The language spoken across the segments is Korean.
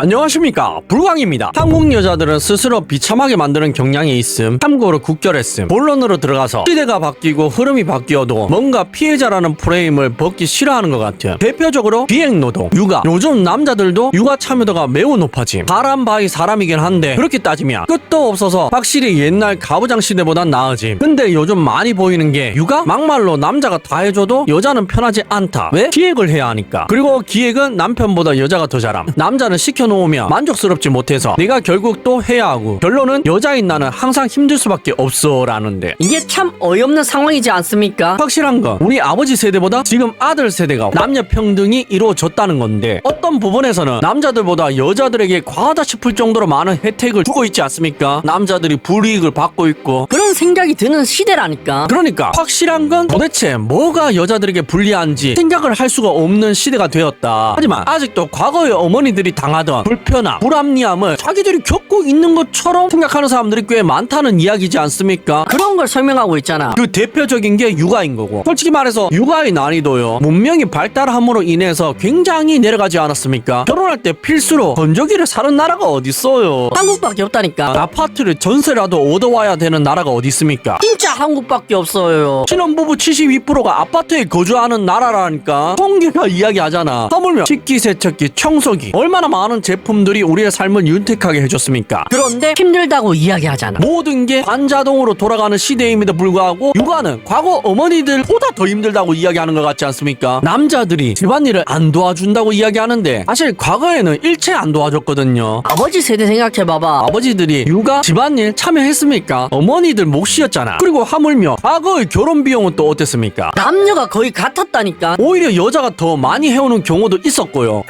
안녕하십니까, 불광입니다. 한국 여자들은 스스로 비참하게 만드는 경향이 있음. 참고로 국결했음. 본론으로 들어가서 시대가 바뀌고 흐름이 바뀌어도 뭔가 피해자라는 프레임을 벗기 싫어하는 것 같은, 대표적으로 비행노동, 육아. 요즘 남자들도 육아 참여도가 매우 높아짐. 사람 바이 사람이긴 한데 그렇게 따지면 끝도 없어서 확실히 옛날 가부장 시대보단 나아짐. 근데 요즘 많이 보이는 게 육아? 막말로 남자가 다 해줘도 여자는 편하지 않다. 왜? 기획을 해야 하니까. 그리고 기획은 남편보다 여자가 더 잘함. 남자는 시켜놓으면 만족스럽지 못해서 내가 결국 또 해야 하고, 결론은 여자인 나는 항상 힘들 수밖에 없어 라는데, 이게 참 어이없는 상황이지 않습니까? 확실한 건 우리 아버지 세대보다 지금 아들 세대가 남녀 평등이 이루어졌다는 건데, 어떤 부분에서는 남자들보다 여자들에게 과하다 싶을 정도로 많은 혜택을 주고 있지 않습니까? 남자들이 불이익을 받고 있고. 그런 생각이 드는 시대라니까. 그러니까 확실한 건 도대체 뭐가 여자들에게 불리한지 생각을 할 수가 없는 시대가 되었다. 하지만 아직도 과거의 어머니들이 당하던 불편함, 불합리함을 자기들이 겪고 있는 것처럼 생각하는 사람들이 꽤 많다는 이야기지 않습니까? 그런 걸 설명하고 있잖아. 그 대표적인 게 육아인 거고, 솔직히 말해서 육아의 난이도요, 문명이 발달함으로 인해서 굉장히 내려가지 않았습니까? 결혼할 때 필수로 건조기를 사는 나라가 어딨어요. 한국밖에 없다니까. 아파트를 전세라도 얻어와야 되는 나라가 어디 있습니까? 진짜 한국밖에 없어요. 신혼부부 72%가 아파트에 거주하는 나라라니까. 통계가 이야기하잖아. 하물며 식기세척기, 청소기, 얼마나 많은 제품들이 우리의 삶을 윤택하게 해줬습니까? 그런데 힘들다고 이야기하잖아. 모든 게 반자동으로 돌아가는 시대임에도 불구하고 육아는 과거 어머니들보다 더 힘들다고 이야기하는 것 같지 않습니까? 남자들이 집안일을 안 도와준다고 이야기하는데 사실 과거에는 일체 안 도와줬거든요. 아버지 세대 생각해봐봐. 아버지들이 육아, 집안일 참여했습니까? 어머니들 몫이었잖아. 그리고 하물며 과거의 결혼 비용은 또 어땠습니까? 남녀가 거의 같았다니까. 오히려 여자가 더 많이 해오는 경우도 있었고요.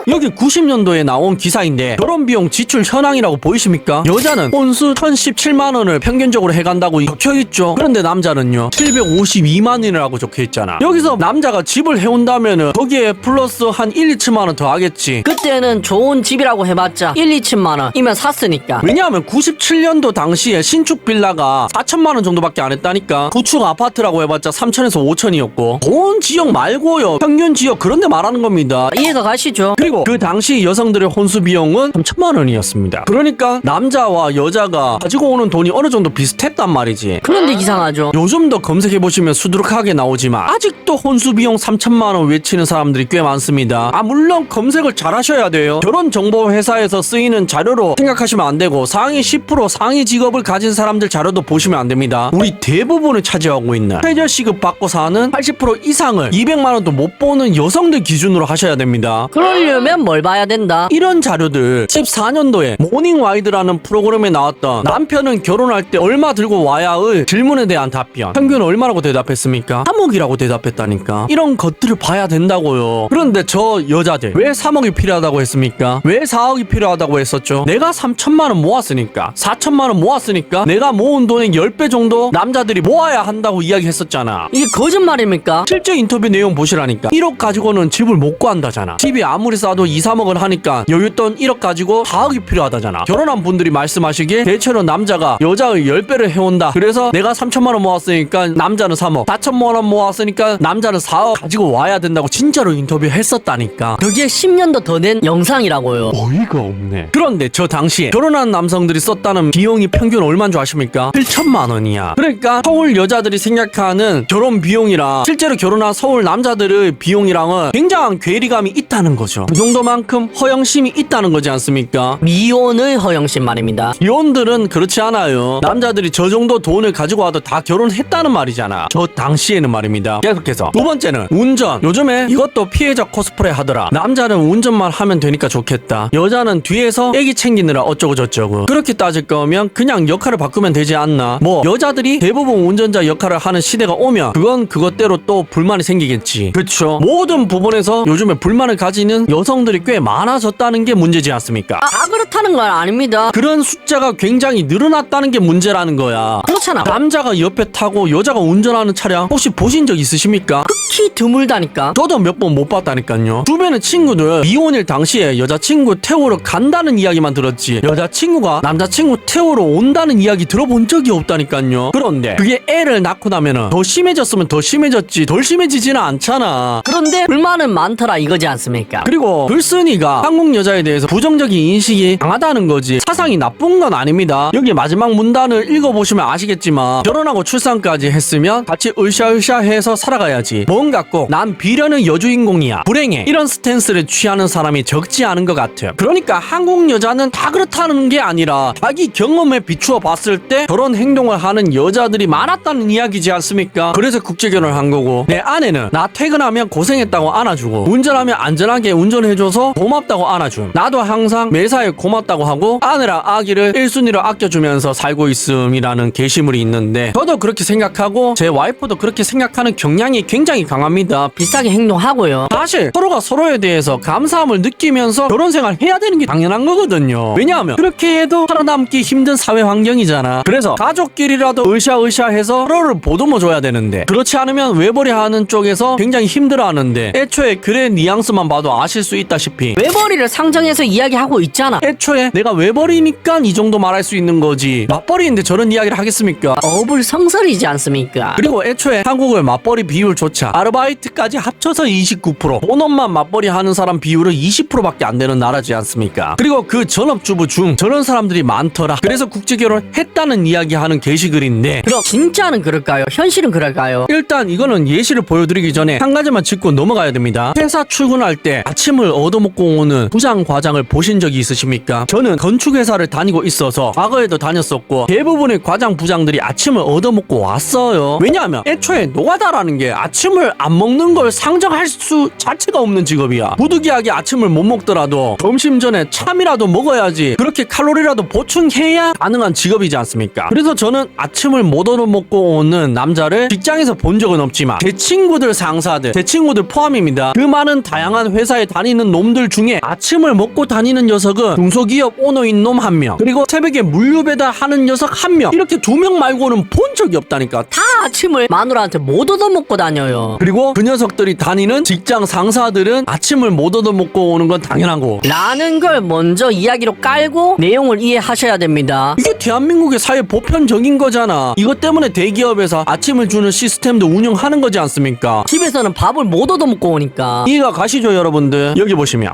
여기 90년도에 나온 기사인데, 결혼비용 지출 현황이라고 보이십니까? 여자는 혼수 1017만원을 평균적으로 해간다고 적혀있죠. 그런데 남자는요 752만원이라고 적혀있잖아. 여기서 남자가 집을 해온다면은 거기에 플러스 한 1, 2천만원 더 하겠지. 그때는 좋은 집이라고 해봤자 1, 2천만원 이면 샀으니까. 왜냐하면 97년도 당시에 신축 빌라가 4천만원 정도밖에 안 했다니까. 구축 아파트라고 해봤자 3천에서 5천이었고, 좋은 지역 말고요, 평균 지역 그런데 말하는 겁니다. 이해가 가시죠? 그리고 그 당시 여성들의 혼수 비용은 3천만 원이었습니다. 그러니까 남자와 여자가 가지고 오는 돈이 어느 정도 비슷했단 말이지. 그런데 이상하죠. 요즘도 검색해보시면 수두룩하게 나오지만 아직도 혼수 비용 3천만 원 외치는 사람들이 꽤 많습니다. 물론 검색을 잘 하셔야 돼요. 결혼정보회사에서 쓰이는 자료로 생각하시면 안 되고, 상위 10% 상위 직업을 가진 사람들 자료도 보시면 안 됩니다. 우리 대부분을 차지하고 있는 최저시급 받고 사는 80% 이상을 200만 원도 못 버는 여성들 기준으로 하셔야 됩니다. 그러려면 뭘 봐야 된다? 이런 자료들 14년도에 모닝와이드라는 프로그램에 나왔던 남편은 결혼할 때 얼마 들고 와야의 질문에 대한 답변, 평균 얼마라고 대답했습니까? 3억이라고 대답했다니까. 이런 것들을 봐야 된다고요. 그런데 저 여자들 왜 3억이 필요하다고 했습니까? 왜 4억이 필요하다고 했었죠? 내가 3천만 원 모았으니까, 4천만 원 모았으니까 내가 모은 돈의 10배 정도 남자들이 모아야 한다고 이야기했었잖아. 이게 거짓말입니까? 실제 인터뷰 내용 보시라니까. 1억 가지고는 집을 못 구한다잖아. 집이 아무리 싸도 2, 3억을 하니까 여윳돈 1억 가지고 4억이 필요하다잖아. 결혼한 분들이 말씀하시기에 대체로 남자가 여자의 10배를 해온다. 그래서 내가 3천만 원 모았으니까 남자는 3억, 4천만 원 모았으니까 남자는 4억 가지고 와야 된다고 진짜로 인터뷰 했었다니까. 그게 10년도 더 된 영상이라고요. 어이가 없네. 그런데 저 당시에 결혼한 남성들이 썼다는 비용이 평균 얼마인 줄 아십니까? 7천만 원이야. 그러니까 서울 여자들이 생각하는 결혼 비용이랑 실제로 결혼한 서울 남자들의 비용이랑은 굉장한 괴리감이 있다는 거죠. 그 정도만큼 허영심이 있다는 거지 않습니까? 미혼의 허영심 말입니다. 이혼들은 그렇지 않아요. 남자들이 저 정도 돈을 가지고 와도 다 결혼했다는 말이잖아. 저 당시에는 말입니다. 계속해서 두 번째는 운전. 요즘에 이것도 피해자 코스프레 하더라. 남자는 운전만 하면 되니까 좋겠다, 여자는 뒤에서 애기 챙기느라 어쩌고 저쩌고. 그렇게 따질 거면 그냥 역할을 바꾸면 되지 않나. 뭐 여자들이 대부분 운전자 역할을 하는 시대가 오면 그건 그것대로 또 불만이 생기겠지. 그쵸? 모든 부분에서 요즘에 불만을 가지는 여성들이 꽤 많아졌다는 게 문제지 않습니까? 그렇다 그렇다는 건 아닙니다. 그런 숫자가 굉장히 늘어났다는 게 문제라는 거야. 그렇잖아. 남자가 옆에 타고 여자가 운전하는 차량 혹시 보신 적 있으십니까? 극히 드물다니까. 저도 몇 번 못 봤다니까요. 주변의 친구들 미혼일 당시에 여자친구 태우러 간다는 이야기만 들었지 여자친구가 남자친구 태우러 온다는 이야기 들어본 적이 없다니까요. 그런데 그게 애를 낳고 나면은 더 심해졌으면 더 심해졌지 덜 심해지지는 않잖아. 그런데 불만은 많더라 이거지 않습니까? 그리고 글쓴이가 한국 여자에 대해서 부정적인 인식이 강하다는 거지 사상이 나쁜 건 아닙니다. 여기 마지막 문단을 읽어보시면 아시겠지만 결혼하고 출산까지 했으면 같이 으쌰으쌰해서 살아가야지 뭔가 꼭 난 비련의 여주인공이야 불행해 이런 스탠스를 취하는 사람이 적지 않은 것 같아요. 그러니까 한국 여자는 다 그렇다는 게 아니라 자기 경험에 비추어 봤을 때 저런 행동을 하는 여자들이 많았다는 이야기지 않습니까? 그래서 국제결혼을 한 거고 내 아내는 나 퇴근하면 고생했다고 안아주고 운전하면 안전하게 운전해줘서 고맙다고 안아줌. 나도 항상 매사에 고맙다고 하고 아내랑 아기를 1순위로 아껴주면서 살고 있음이라는 게시물이 있는데 저도 그렇게 생각하고 제 와이프도 그렇게 생각하는 경향이 굉장히 강합니다. 비슷하게 행동하고요. 사실 서로가 서로에 대해서 감사함을 느끼면서 결혼 생활 해야 되는 게 당연한 거거든요. 왜냐하면 그렇게 해도 살아남기 힘든 사회 환경이잖아. 그래서 가족끼리라도 으쌰으쌰해서 서로를 보듬어 줘야 되는데 그렇지 않으면 외벌이 하는 쪽에서 굉장히 힘들어하는데 애초에 글의 뉘앙스만 봐도 아실 수 있다시피 외벌이를 상정해서 이야기하고 있잖아. 애초에 내가 외벌이니까 이 정도 말할 수 있는 거지 맞벌이인데 저런 이야기를 하겠습니까? 어불성설이지 않습니까? 그리고 애초에 한국의 맞벌이 비율조차 아르바이트까지 합쳐서 29% 본업만 맞벌이 하는 사람 비율은 20%밖에 안 되는 나라지 않습니까? 그리고 그 전업주부 중 저런 사람들이 많더라. 그래서 국제결혼 했다는 이야기하는 게시글인데 그럼 진짜는 그럴까요? 현실은 그럴까요? 일단 이거는 예시를 보여드리기 전에 한 가지만 짚고 넘어가야 됩니다. 회사 출근할 때 아침을 얻어먹고 오는 부장 과장을 보신 적이 있으십니까? 저는 건축회사를 다니고 있어서 과거에도 다녔었고 대부분의 과장 부장들이 아침을 얻어먹고 왔어요. 왜냐하면 애초에 노가다라는 게 아침을 안 먹는 걸 상정할 수 자체가 없는 직업이야. 부득이하게 아침을 못 먹더라도 점심 전에 참이라도 먹어야지 그렇게 칼로리라도 보충해야 가능한 직업이지 않습니까? 그래서 저는 아침을 못 얻어먹고 오는 남자를 직장에서 본 적은 없지만 제 친구들 상사들 제 친구들 포함입니다. 그 많은 다양한 회사에 다니는 놈들 중에 아침을 먹고 다니는 녀석은 중소기업 오너인 놈 한 명 그리고 새벽에 물류 배달하는 녀석 한 명 이렇게 두 명 말고는 본 적이 없다니까. 다 아침을 마누라한테 못 얻어먹고 다녀요. 그리고 그 녀석들이 다니는 직장 상사들은 아침을 못 얻어먹고 오는 건 당연한 거 라는 걸 먼저 이야기로 깔고 내용을 이해하셔야 됩니다. 이게 대한민국의 사회 보편적인 거잖아. 이것 때문에 대기업에서 아침을 주는 시스템도 운영하는 거지 않습니까? 집에서는 밥을 못 얻어먹고 오니까. 이해가 가시죠 여러분들? 여기 보시면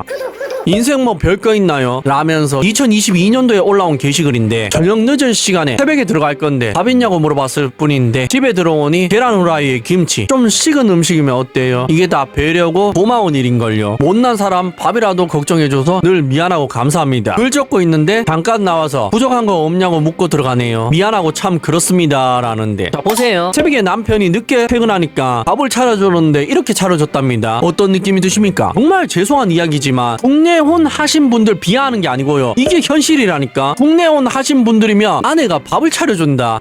인생 뭐 별거 있나요? 라면서 2022년도에 올라온 게시글인데 저녁 늦은 시간에 새벽에 들어갈 건데 밥 있냐고 물어봤을 뿐인데 집에 들어오니 계란 후라이에 김치 좀 식은 음식이면 어때요? 이게 다 배려고 고마운 일인걸요. 못난 사람 밥이라도 걱정해줘서 늘 미안하고 감사합니다. 글 적고 있는데 잠깐 나와서 부족한 거 없냐고 묻고 들어가네요. 미안하고 참 그렇습니다 라는데 자 보세요. 새벽에 남편이 늦게 퇴근하니까 밥을 차려줬는데 이렇게 차려줬답니다. 어떤 느낌이 드십니까? 정말 죄송한 이야기지만 국내혼 하신 분들 비하하는 게 아니고요. 이게 현실이라니까. 국내혼 하신 분들이면 아내가 밥을 차려준다.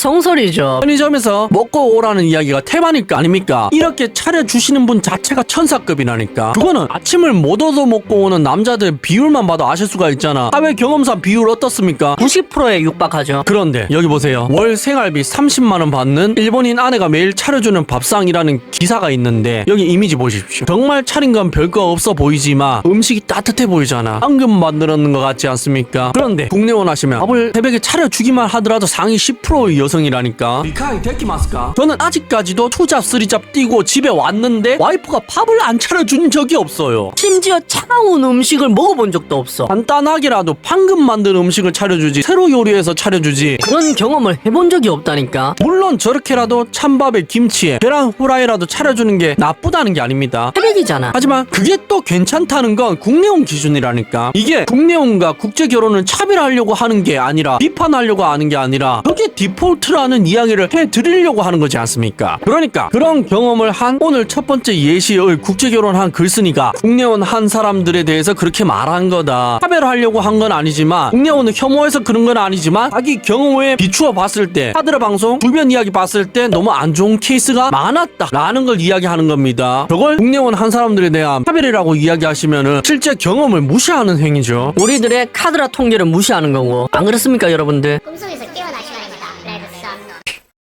어불성설이죠. 편의점에서 먹고 오라는 이야기가 태반일까 아닙니까? 이렇게 차려주시는 분 자체가 천사급이라니까. 그거는 아침을 못 얻어 먹고 오는 남자들 비율만 봐도 아실 수가 있잖아. 사회 경험상 비율 어떻습니까? 90%에 육박하죠. 그런데 여기 보세요. 월 생활비 30만원 받는 일본인 아내가 매일 차려주는 밥상이라는 기사가 있는데 여기 이미지 보십시오. 정말 차린 건 별거 없어 보이지만 음식이 따뜻해 보이잖아. 방금 만들었는 것 같지 않습니까? 그런데 국내원 하시면 밥을 새벽에 차려주기만 하더라도 상위 10%의 여성이라니까. 미카이 데키마스까? 저는 아직까지도 투잡 쓰리잡 뛰고 집에 왔는데 와이프가 밥을 안 차려준 적이 없어요. 심지어 차가운 음식을 먹어본 적도 없어. 간단하게라도 방금 만든 음식을 차려주지 새로 요리해서 차려주지. 그런 경험을 해본 적이 없다니까. 물론 저렇게라도 찬밥에 김치에 계란 후라이라도 차려주는 게 나쁘다는 게 아닙니다. 새벽이잖아. 하지만 그게 또 괜찮다는 건 국내혼 기준이라니까. 이게 국내혼과 국제결혼을 차별하려고 하는 게 아니라 비판하려고 하는 게 아니라 그게 디폴트라는 이야기를 해드리려고 하는 거지 않습니까? 그러니까 그런 경험을 한 오늘 첫 번째 예시의 국제결혼한 글쓴이가 국내혼 한 사람들에 대해서 그렇게 말한 거다. 차별하려고 한 건 아니지만 국내혼을 혐오해서 그런 건 아니지만 자기 경험에 비추어 봤을 때 하드라 방송 주변 이야기 봤을 때 너무 안 좋은 케이스가 많았다 라는 걸 이야기하는 겁니다. 저걸 국내혼 한 사람들에 대한 차별이라고 이야기하시면은 실제 경험을 무시하는 행위죠. 우리들의 카드라 통계를 무시하는 거고. 안 그렇습니까, 여러분들? 꿈속에서 깨어나 시간입니다. 레드 선.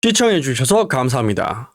시청해주셔서 감사합니다.